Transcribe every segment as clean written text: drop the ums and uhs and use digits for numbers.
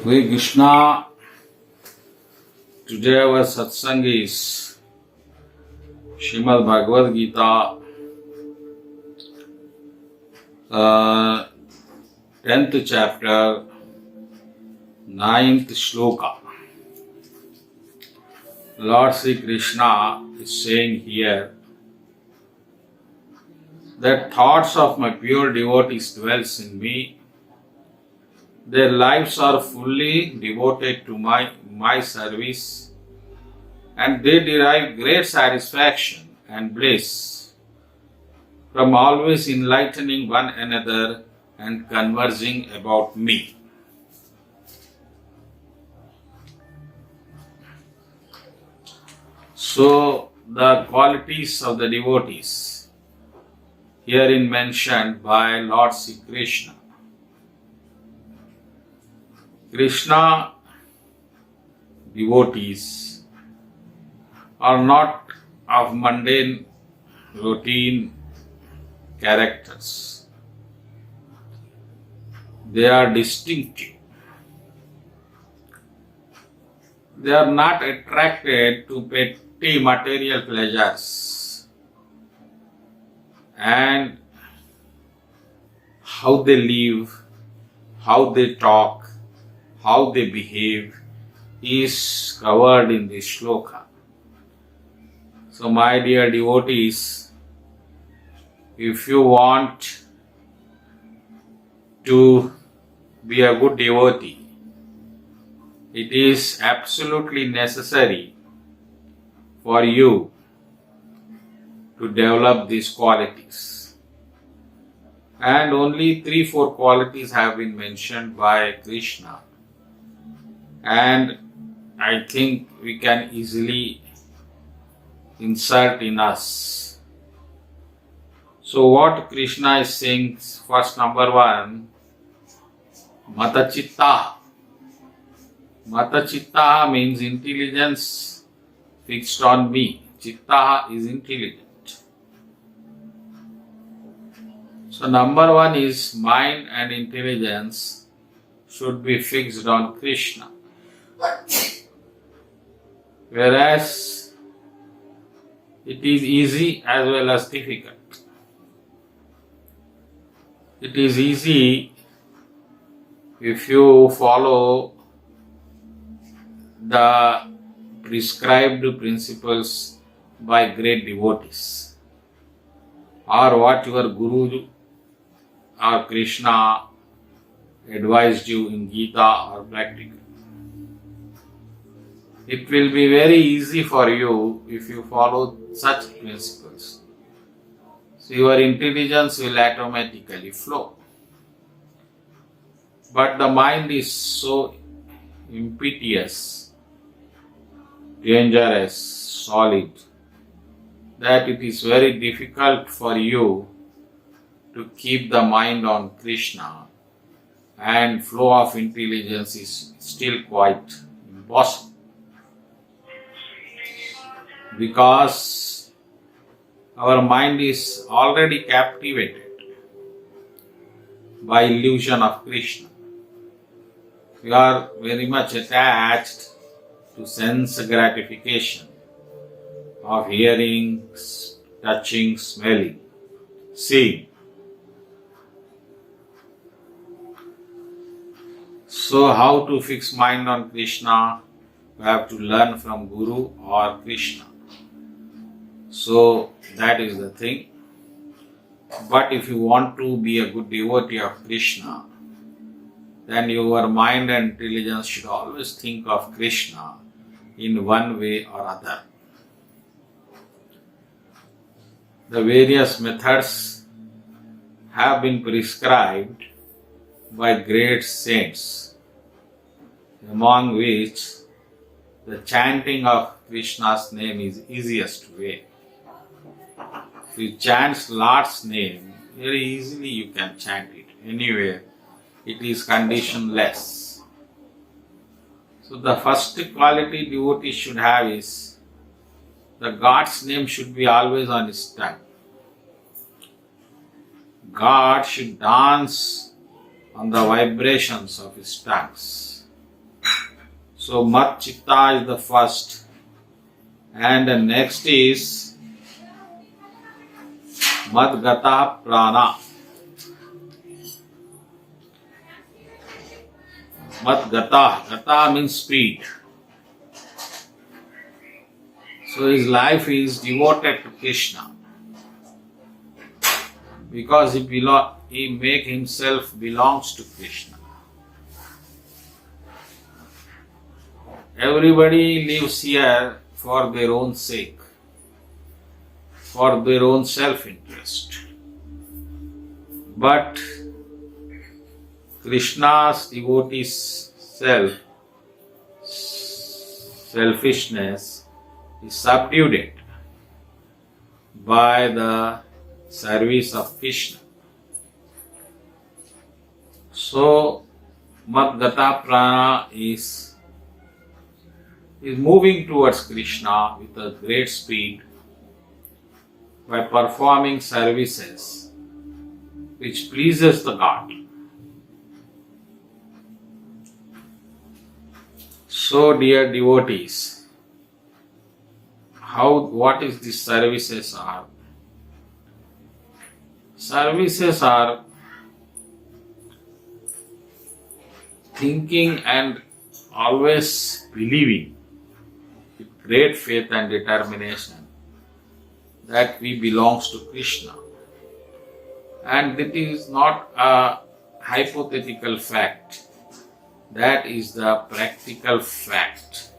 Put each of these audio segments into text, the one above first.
Hare Krishna, today our satsang is Srimad Bhagavad Gita, 10th chapter, 9th shloka. Lord Sri Krishna is saying here that thoughts of my pure devotees dwells in me. Their lives are fully devoted to my service, and they derive great satisfaction and bliss from always enlightening one another and conversing about me. So, the qualities of the devotees herein mentioned by Lord Sri Krishna. Krishna devotees are not of mundane routine characters. They are distinctive. They are not attracted to petty material pleasures, and how they live, how they talk, how they behave is covered in this shloka. So, my dear devotees, if you want to be a good devotee, it is absolutely necessary for you to develop these qualities. And only 3-4 qualities have been mentioned by Krishna. And I think we can easily insert in us. So what Krishna is saying, first number 1, Mata Chitta. Mata Chitta means intelligence fixed on me. Chitta is intelligent. So number 1 is mind and intelligence should be fixed on Krishna. Whereas it is easy as well as difficult. It is easy if you follow the prescribed principles by great devotees, or what your Guru or Krishna advised you in Gita or practical. It will be very easy for you if you follow such principles. So your intelligence will automatically flow. But the mind is so impetuous, dangerous, solid, that it is very difficult for you to keep the mind on Krishna, and flow of intelligence is still quite impossible. Because our mind is already captivated by illusion of Krishna. We are very much attached to sense gratification of hearing, touching, smelling, seeing. So how to fix mind on Krishna? We have to learn from Guru or Krishna. So that is the thing. But if you want to be a good devotee of Krishna, then your mind and intelligence should always think of Krishna in one way or other. The various methods have been prescribed by great saints, among which the chanting of Krishna's name is easiest way. If you chant Lord's name, very easily you can chant it anywhere. It is conditionless. So the first quality devotee should have is the God's name should be always on his tongue. God should dance on the vibrations of his tongues. So Mat Chitta is the first, and the next is Mad Gata Prana. Mad Gata, Gata means speed. So his life is devoted to Krishna because he make himself belongs to Krishna. Everybody lives here for their own sake, for their own self-interest. But Krishna's devotees' selfishness is subdued by the service of Krishna. So, Madgata Prana is moving towards Krishna with a great speed by performing services which pleases the God. So, dear devotees, what is these services are? Services are thinking and always believing with great faith and determination that we belongs to Krishna. And it is not a hypothetical fact. That is the practical fact.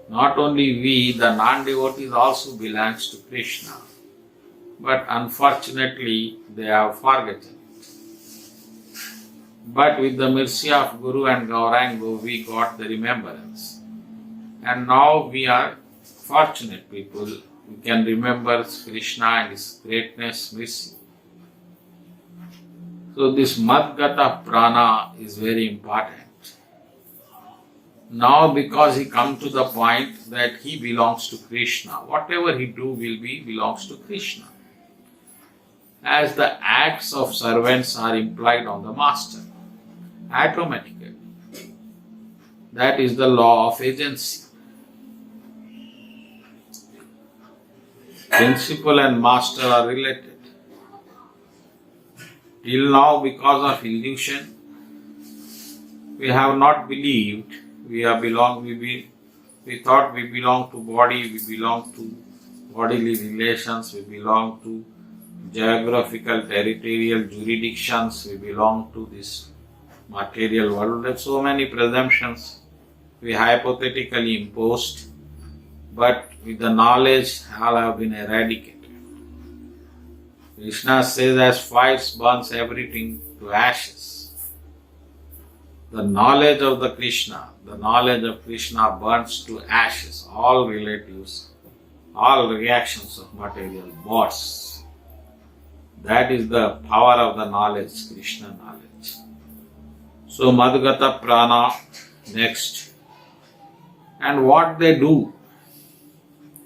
Not only we, the non-devotees also belongs to Krishna. But unfortunately, they have forgotten. But with the mercy of Guru and Gauranga, we got the remembrance. And now we are fortunate people. We can remember Krishna and His greatness, mercy. So this Madgata Prana is very important. Now because he come to the point that he belongs to Krishna, whatever he do belongs to Krishna. As the acts of servants are implied on the master, automatically. That is the law of agency. Principal and master are related. Till now, because of illusion, we have not believed we thought we belong to body, we belong to bodily relations, we belong to geographical, territorial jurisdictions, we belong to this material world. There are so many presumptions we hypothetically imposed, but with the knowledge all have been eradicated. Krishna says as fire burns everything to ashes. The knowledge of Krishna burns to ashes all relatives, all reactions of material bodies. That is the power of the knowledge, Krishna knowledge. So Madgata Prana next. And what they do?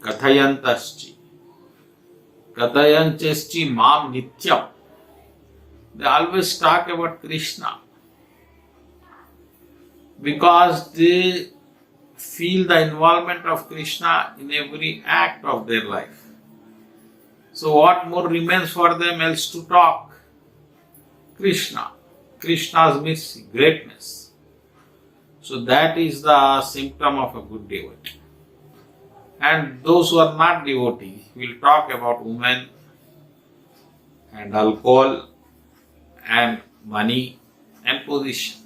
Kathayantaschi. Kathayantaschi mam nityam. They always talk about Krishna because they feel the involvement of Krishna in every act of their life. So what more remains for them else to talk? Krishna. Krishna's mercy, greatness. So that is the symptom of a good devotee. And those who are not devotees will talk about women and alcohol and money and position.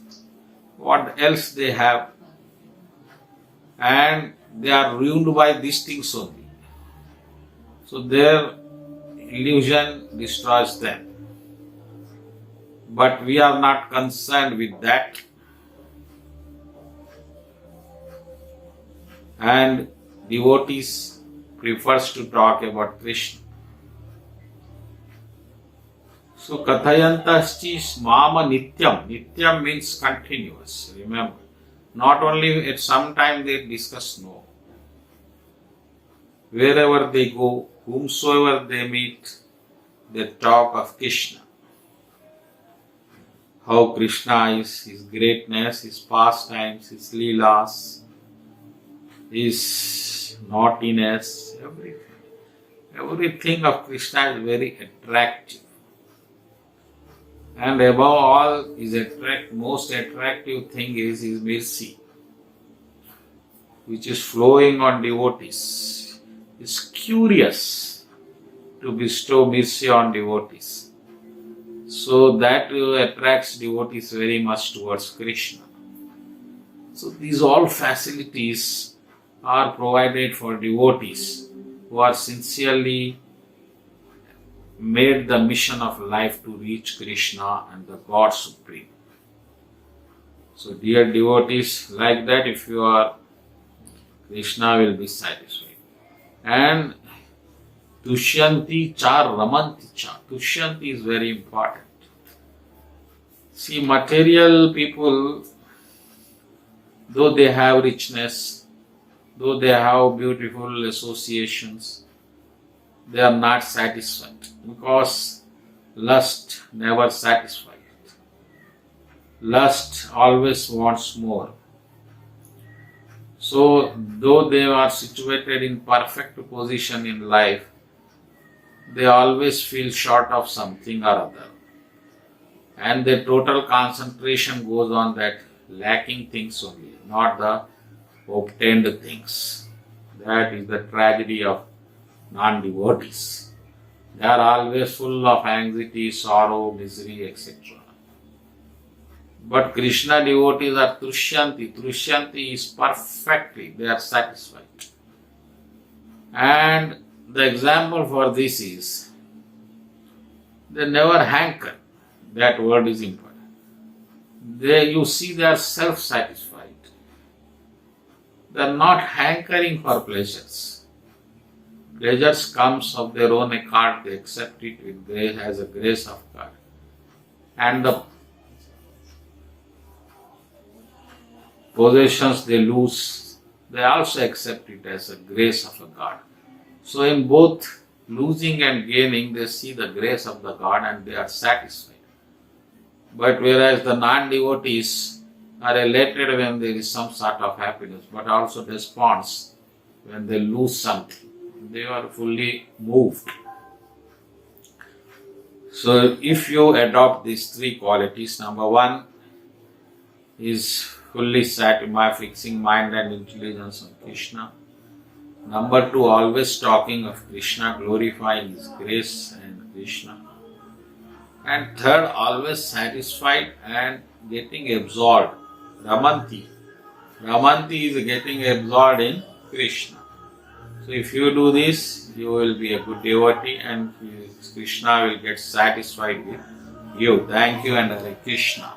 What else they have? And they are ruined by these things only. So their illusion destroys them. But we are not concerned with that. And devotees prefers to talk about Krishna. So Kathayantaschi mama nityam. Nityam means continuous. Remember, not only at some time they discuss, no. Wherever they go, whomsoever they meet, they talk of Krishna. how Krishna is, his greatness, his pastimes, his leelas, his naughtiness, everything. Everything of Krishna is very attractive. And above all, his most attractive thing is his mercy, which is flowing on devotees. He is curious to bestow mercy on devotees. So that attracts devotees very much towards Krishna. So these all facilities are provided for devotees who are sincerely made the mission of life to reach Krishna and the God Supreme. So dear devotees, like that if you are, Krishna will be satisfied. And Tushyanti cha ramanti cha. Tushyanti is very important. See, material people, though they have richness, though they have beautiful associations, they are not satisfied because lust never satisfies. Lust always wants more. So, though they are situated in perfect position in life, they always feel short of something or other. And their total concentration goes on that lacking things only, not the obtained things. That is the tragedy of non-devotees. They are always full of anxiety, sorrow, misery, etc. But Krishna devotees are Tushyanti. Tushyanti is perfectly, they are satisfied. And the example for this is, they never hanker. That word is important. You see, they are self-satisfied. They are not hankering for pleasures. Pleasures comes of their own accord. They accept it with grace, as a grace of God. And the possessions they lose, they also accept it as a grace of a God. So in both losing and gaining, they see the grace of the God and they are satisfied. But whereas the non-devotees are elated when there is some sort of happiness, but also desponds when they lose something. They are fully moved. So if you adopt these three qualities, number one is fully fixing mind and intelligence on Krishna. Number two, always talking of Krishna, glorifying His grace and Krishna. And third, always satisfied and getting absorbed. Ramanti. Ramanti is getting absorbed in Krishna. So if you do this, you will be a good devotee and Krishna will get satisfied with you. Thank you and Hare Krishna.